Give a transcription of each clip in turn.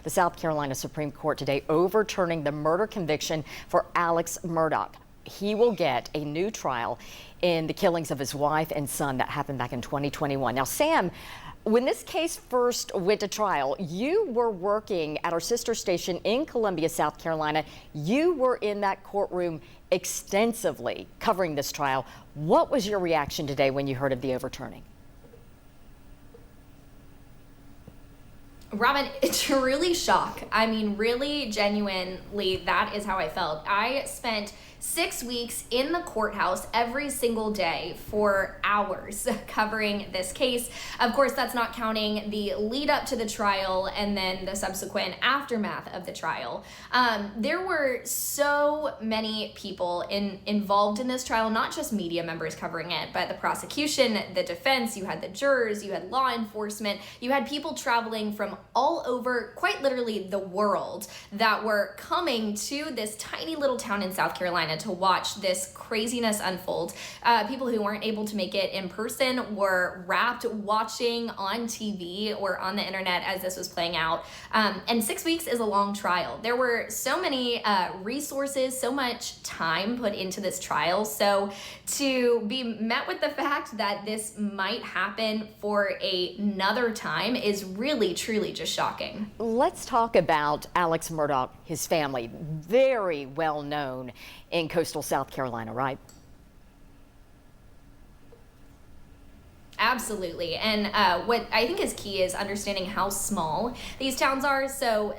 The South Carolina Supreme Court today overturning the murder conviction for Alex Murdaugh. He will get a new trial in the killings of his wife and son that happened back in 2021. Now, Sam, when this case first went to trial, you were working at our sister station in Columbia, South Carolina. You were in that courtroom extensively covering this trial. What was your reaction today when you heard of the overturning? Robin, truly shock. I mean, really, genuinely, that is how I felt. I spent 6 weeks in the courthouse every single day for hours covering this case. Of course, that's not counting the lead up to the trial and then the subsequent aftermath of the trial. There were so many people involved in this trial, not just media members covering it, but the prosecution, the defense, you had the jurors, you had law enforcement, you had people traveling from all over, quite literally the world, that were coming to this tiny little town in South Carolina to watch this craziness unfold. People who weren't able to make it in person were wrapped watching on TV or on the internet as this was playing out. And 6 weeks is a long trial. There were so many resources, so much time put into this trial. So to be met with the fact that this might happen for another time is really, truly just shocking. Let's talk about Alex Murdaugh, his family, very well known in coastal South Carolina, right? Absolutely. And what I think is key is understanding how small these towns are. So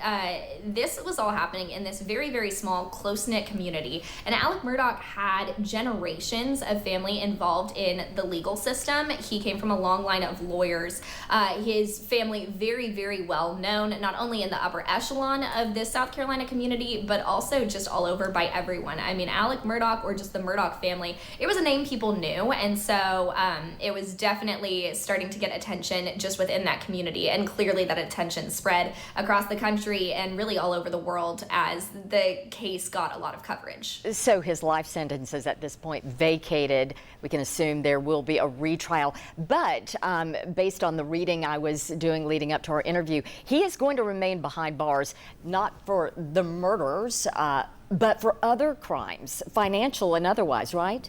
this was all happening in this very, very small, close-knit community. And Alex Murdaugh had generations of family involved in the legal system. He came from a long line of lawyers. His family very, very well known, not only in the upper echelon of this South Carolina community, but also just all over by everyone. I mean, Alex Murdaugh, or just the Murdaugh family, it was a name people knew. And so it was definitely starting to get attention just within that community, and clearly that attention spread across the country and really all over the world as the case got a lot of coverage. So his life sentence is at this point vacated. We can assume there will be a retrial, but based on the reading I was doing leading up to our interview, he is going to remain behind bars, not for the murders, but for other crimes, financial and otherwise, right?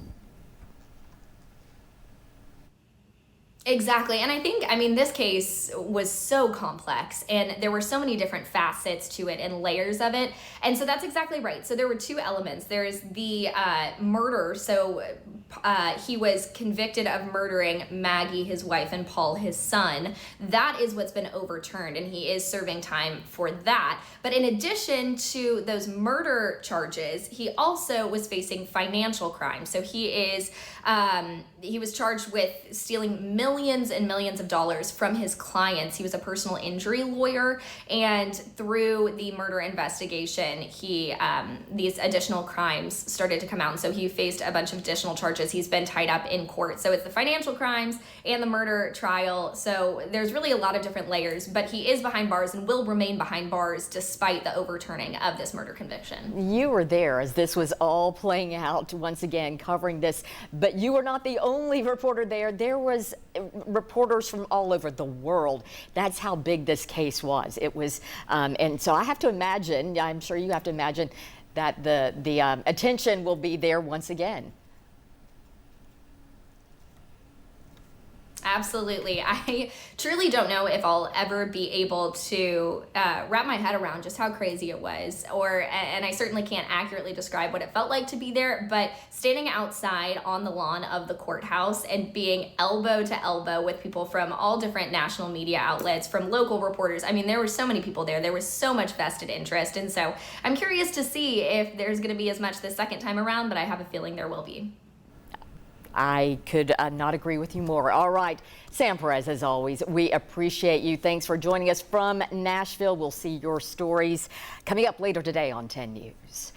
Exactly. And I mean, this case was so complex and there were so many different facets to it and layers of it. And so that's exactly right. So there were two elements. There's the murder. So he was convicted of murdering Maggie, his wife, and Paul, his son. That is what's been overturned, and he is serving time for that. But in addition to those murder charges, he also was facing financial crime. So he was charged with stealing millions and millions of dollars from his clients. He was a personal injury lawyer, and through the murder investigation, these additional crimes started to come out. And so he faced a bunch of additional charges. He's been tied up in court. So it's the financial crimes and the murder trial. So there's really a lot of different layers, but he is behind bars and will remain behind bars despite the overturning of this murder conviction. You were there as this was all playing out, once again covering this, but you were not the only reporter there. There was reporters from all over the world. That's how big this case was. It was, and so I have to imagine, I'm sure you have to imagine, that the attention will be there once again. Absolutely. I truly don't know if I'll ever be able to wrap my head around just how crazy it was, and I certainly can't accurately describe what it felt like to be there, but standing outside on the lawn of the courthouse and being elbow to elbow with people from all different national media outlets, from local reporters. I mean, there were so many people there. There was so much vested interest, and so I'm curious to see if there's going to be as much the second time around, but I have a feeling there will be. I could not agree with you more. All right, Sam Perez, as always, we appreciate you. Thanks for joining us from Nashville. We'll see your stories coming up later today on 10 News.